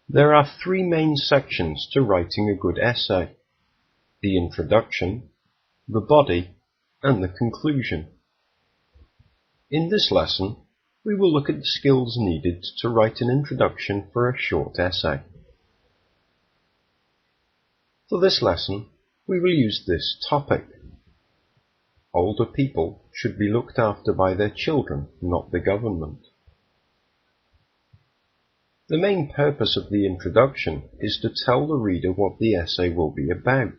There are three main sections to writing a good essay: the introduction, the body, and the conclusion. In this lesson, we will look at the skills needed to write an introduction for a short essay. For this lesson, we will use this topic. Older people should be looked after by their children, not the government. The main purpose of the introduction is to tell the reader what the essay will be about.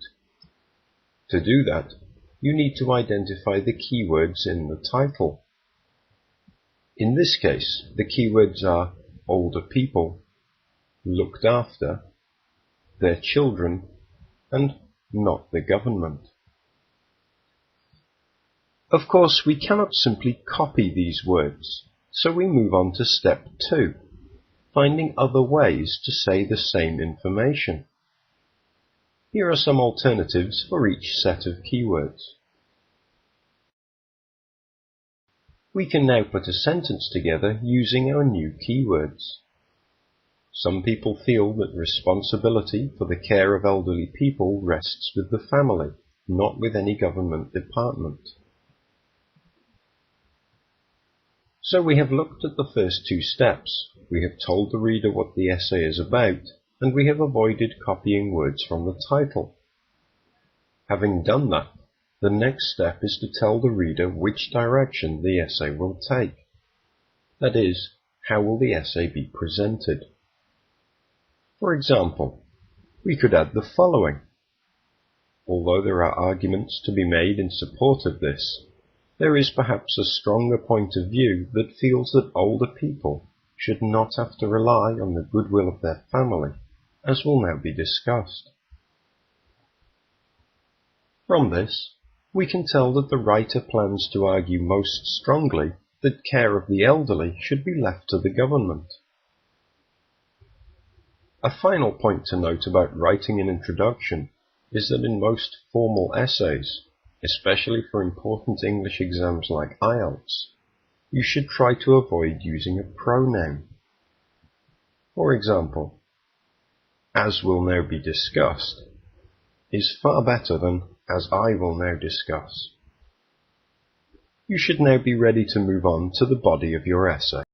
To do that, you need to identify the keywords in the title. In this case, the keywords are older people, looked after, their children, and not the government. Of course, we cannot simply copy these words, so we move on to step 2. Finding other ways to say the same information. Here are some alternatives for each set of keywords. We can now put a sentence together using our new keywords. Some people feel that responsibility for the care of elderly people rests with the family, not with any government department. So we have looked at the first two steps. We have told the reader what the essay is about, and we have avoided copying words from the title. Having done that, the next step is to tell the reader which direction the essay will take. That is, how will the essay be presented? For example, we could add the following. Although there are arguments to be made in support of this, there is perhaps a stronger point of view that feels that older people should not have to rely on the goodwill of their family, as will now be discussed. From this, we can tell that the writer plans to argue most strongly that care of the elderly should be left to the government. A final point to note about writing an introduction is that in most formal essays, especially for important English exams like IELTS, you should try to avoid using a pronoun. For example, as will now be discussed is far better than as I will now discuss. You should now be ready to move on to the body of your essay.